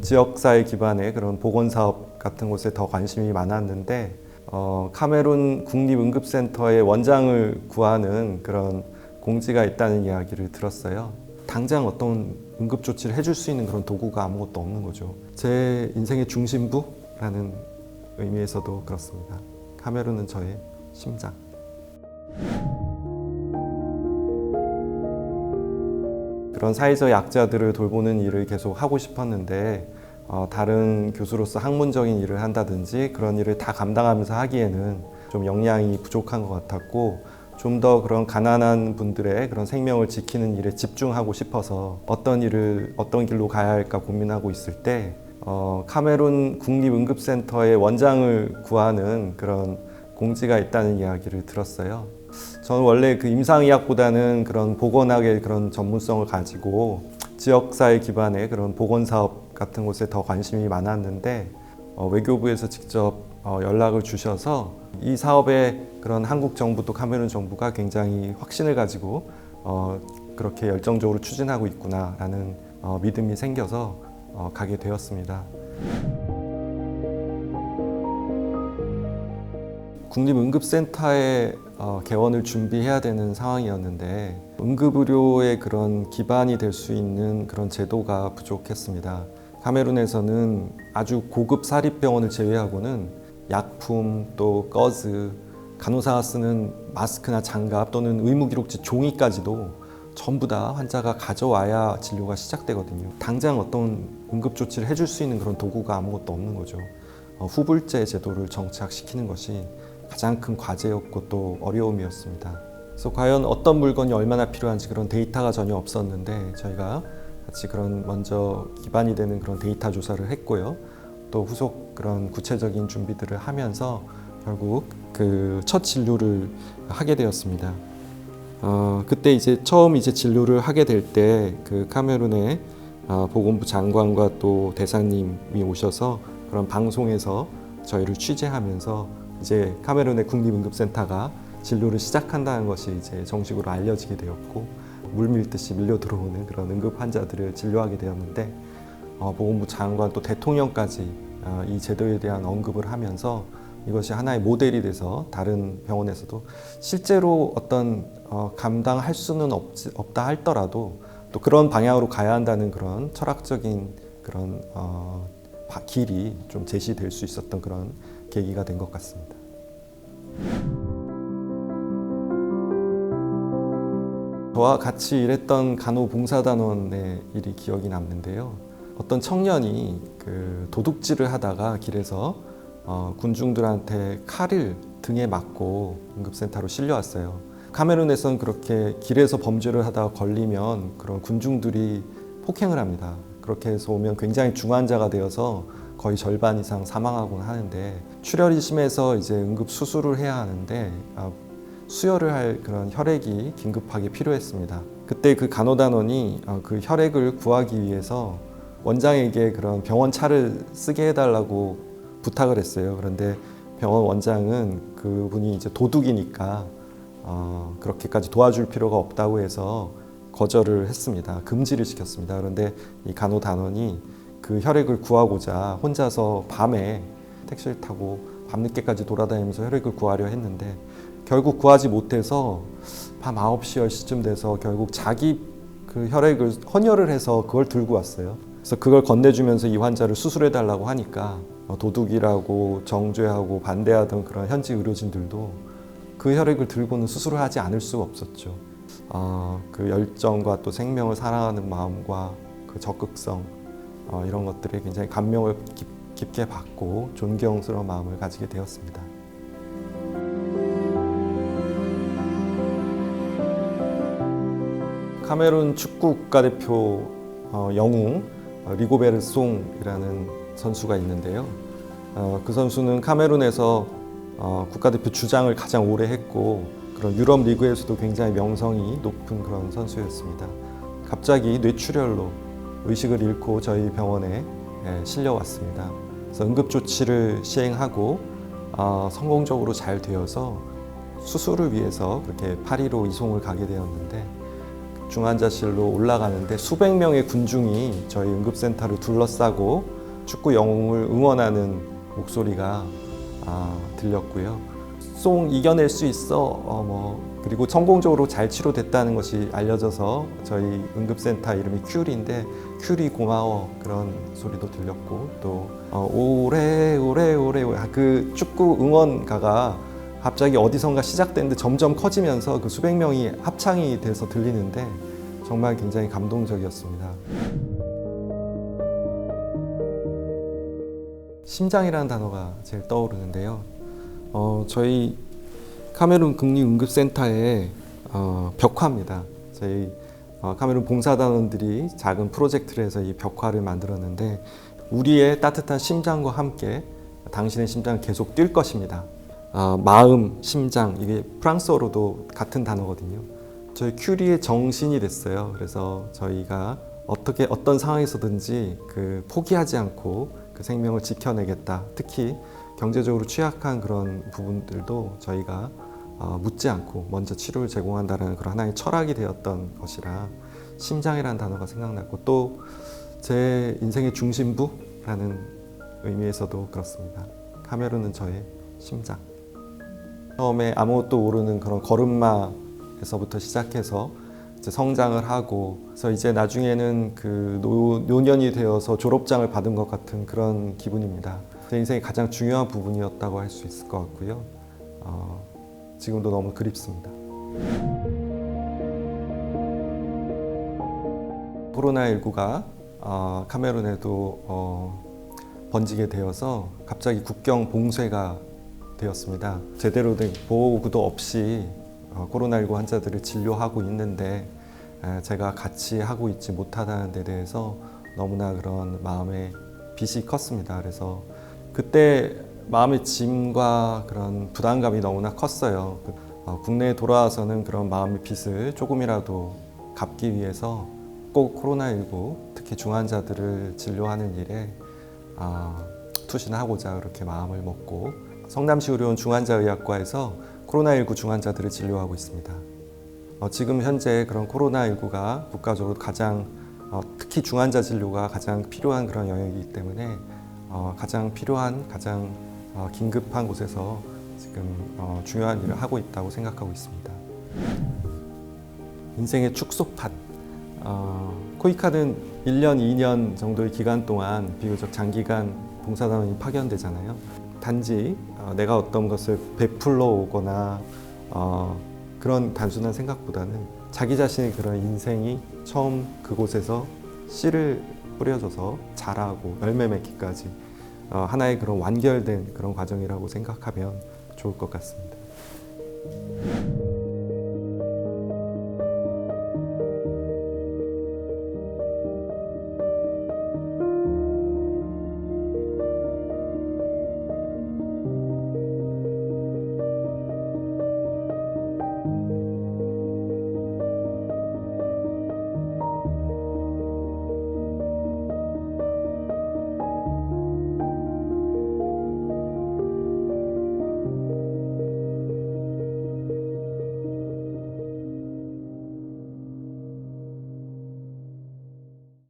지역사회 기반의 그런 보건사업 같은 곳에 더 관심이 많았는데 카메룬 국립응급센터의 원장을 구하는 그런 공지가 있다는 이야기를 들었어요. 당장 어떤 응급조치를 해줄 수 있는 그런 도구가 아무것도 없는 거죠. 제 인생의 중심부라는 의미에서도 그렇습니다. 카메룬은 저의 심장. 그런 사회적 약자들을 돌보는 일을 계속 하고 싶었는데 다른 교수로서 학문적인 일을 한다든지 그런 일을 다 감당하면서 하기에는 좀 역량이 부족한 것 같았고 좀 더 그런 가난한 분들의 그런 생명을 지키는 일에 집중하고 싶어서 어떤 길로 가야 할까 고민하고 있을 때 카메룬 국립응급센터의 원장을 구하는 그런 공지가 있다는 이야기를 들었어요. 저는 원래 그 임상의학보다는 그런 보건학의 그런 전문성을 가지고 지역사회 기반의 그런 보건사업 같은 곳에 더 관심이 많았는데 외교부에서 직접 연락을 주셔서 이 사업에 그런 한국 정부도 카메룬 정부가 굉장히 확신을 가지고 그렇게 열정적으로 추진하고 있구나라는 믿음이 생겨서 가게 되었습니다. 국립응급센터의 개원을 준비해야 되는 상황이었는데 응급의료의 그런 기반이 될 수 있는 그런 제도가 부족했습니다. 카메룬에서는 아주 고급 사립병원을 제외하고는 약품 또 거즈, 간호사가 쓰는 마스크나 장갑 또는 의무기록지 종이까지도 전부 다 환자가 가져와야 진료가 시작되거든요. 당장 어떤 응급조치를 해줄 수 있는 그런 도구가 아무것도 없는 거죠. 후불제 제도를 정착시키는 것이 가장 큰 과제였고 또 어려움이었습니다. 그래서 과연 어떤 물건이 얼마나 필요한지 그런 데이터가 전혀 없었는데 저희가 같이 그런 먼저 기반이 되는 그런 데이터 조사를 했고요. 또 후속 그런 구체적인 준비들을 하면서 결국 그 첫 진료를 하게 되었습니다. 그때 이제 처음 진료를 하게 될 때 그 카메룬의 보건부 장관과 또 대사님이 오셔서 그런 방송에서 저희를 취재하면서 이제 카메룬의 국립응급센터가 진료를 시작한다는 것이 이제 정식으로 알려지게 되었고 물밀듯이 밀려 들어오는 그런 응급 환자들을 진료하게 되었는데 보건부 장관 또 대통령까지 이 제도에 대한 언급을 하면서 이것이 하나의 모델이 돼서 다른 병원에서도 실제로 어떤 감당할 수는 없다 할더라도 또 그런 방향으로 가야 한다는 그런 철학적인 그런 길이 좀 제시될 수 있었던 그런 계기가 된 것 같습니다. 저와 같이 일했던 간호봉사단원의 일이 기억이 남는데요. 어떤 청년이 그 도둑질을 하다가 길에서 군중들한테 칼을 등에 맞고 응급센터로 실려왔어요. 카메룬에서는 그렇게 길에서 범죄를 하다가 걸리면 그런 군중들이 폭행을 합니다. 그렇게 해서 오면 굉장히 중환자가 되어서 거의 절반 이상 사망하곤 하는데 출혈이 심해서 이제 응급 수술을 해야 하는데 수혈을 할 그런 혈액이 긴급하게 필요했습니다. 그때 그 간호단원이 그 혈액을 구하기 위해서 원장에게 그런 병원 차를 쓰게 해달라고 부탁을 했어요. 그런데 병원 원장은 그분이 이제 도둑이니까 그렇게까지 도와줄 필요가 없다고 해서 거절을 했습니다. 금지를 시켰습니다. 그런데 이 간호단원이 그 혈액을 구하고자 혼자서 밤에 택시를 타고 밤늦게까지 돌아다니면서 혈액을 구하려 했는데 결국 구하지 못해서 밤 9시, 10시쯤 돼서 결국 자기 그 혈액을 헌혈을 해서 그걸 들고 왔어요. 그래서 그걸 건네주면서 이 환자를 수술해달라고 하니까 도둑이라고 정죄하고 반대하던 그런 현지 의료진들도 그 혈액을 들고는 수술을 하지 않을 수가 없었죠. 그 열정과 또 생명을 사랑하는 마음과 그 적극성 이런 것들에 굉장히 감명을 깊게 받고 존경스러운 마음을 가지게 되었습니다. 카메룬 축구 국가대표 영웅 리고베르 송이라는 선수가 있는데요. 그 선수는 카메룬에서 국가대표 주장을 가장 오래 했고 그런 유럽 리그에서도 굉장히 명성이 높은 그런 선수였습니다. 갑자기 뇌출혈로 의식을 잃고 저희 병원에 실려왔습니다. 그래서 응급조치를 시행하고 성공적으로 잘 되어서 수술을 위해서 그렇게 파리로 이송을 가게 되었는데 중환자실로 올라가는데 수백 명의 군중이 저희 응급센터를 둘러싸고 축구 영웅을 응원하는 목소리가 들렸고요. 송 이겨낼 수 있어. 그리고 성공적으로 잘 치료됐다는 것이 알려져서 저희 응급센터 이름이 큐리인데 큐리 고마워 그런 소리도 들렸고 또 오래 그 축구 응원가가 갑자기 어디선가 시작됐는데 점점 커지면서 그 수백 명이 합창이 돼서 들리는데 정말 굉장히 감동적이었습니다. 심장이라는 단어가 제일 떠오르는데요. 저희 카메룬 국립응급센터의 벽화입니다. 저희 카메룬 봉사단원들이 작은 프로젝트를 해서 이 벽화를 만들었는데 우리의 따뜻한 심장과 함께 당신의 심장은 계속 뛸 것입니다. 마음, 심장, 이게 프랑스어로도 같은 단어거든요. 저희 큐리의 정신이 됐어요. 그래서 저희가 어떤 상황에서든지 포기하지 않고 그 생명을 지켜내겠다. 특히 경제적으로 취약한 그런 부분들도 저희가 묻지 않고 먼저 치료를 제공한다는 그런 하나의 철학이 되었던 것이라 심장이라는 단어가 생각났고 또 제 인생의 중심부라는 의미에서도 그렇습니다. 카메룬은 저의 심장. 처음에 아무것도 모르는 그런 걸음마에서부터 시작해서 이제 성장을 하고 그래서 이제 나중에는 그 노년이 되어서 졸업장을 받은 것 같은 그런 기분입니다. 제 인생의 가장 중요한 부분이었다고 할 수 있을 것 같고요. 지금도 너무 그립습니다. 코로나19가 카메룬에도 번지게 되어서 갑자기 국경 봉쇄가 되었습니다. 제대로 된 보호구도 없이 코로나19 환자들을 진료하고 있는데 제가 같이 하고 있지 못하다는 데 대해서 너무나 그런 마음의 빚이 컸습니다. 그래서 그때 마음의 짐과 그런 부담감이 너무나 컸어요. 국내에 돌아와서는 그런 마음의 빚을 조금이라도 갚기 위해서 꼭 코로나19 특히 중환자들을 진료하는 일에 투신하고자 그렇게 마음을 먹고 성남시의료원 중환자의학과에서 코로나19 중환자들을 진료하고 있습니다. 지금 현재 그런 코로나19가 국가적으로 가장 특히 중환자 진료가 가장 필요한 그런 영역이기 때문에 가장 필요한 가장 긴급한 곳에서 지금 중요한 일을 하고 있다고 생각하고 있습니다. 인생의 축소팟. 코이카는 1년, 2년 정도의 기간 동안 비교적 장기간 봉사단원이 파견되잖아요. 단지 내가 어떤 것을 베풀러 오거나 그런 단순한 생각보다는 자기 자신의 그런 인생이 처음 그곳에서 씨를 뿌려줘서 자라고 열매 맺기까지 하나의 그런 완결된 그런 과정이라고 생각하면 좋을 것 같습니다.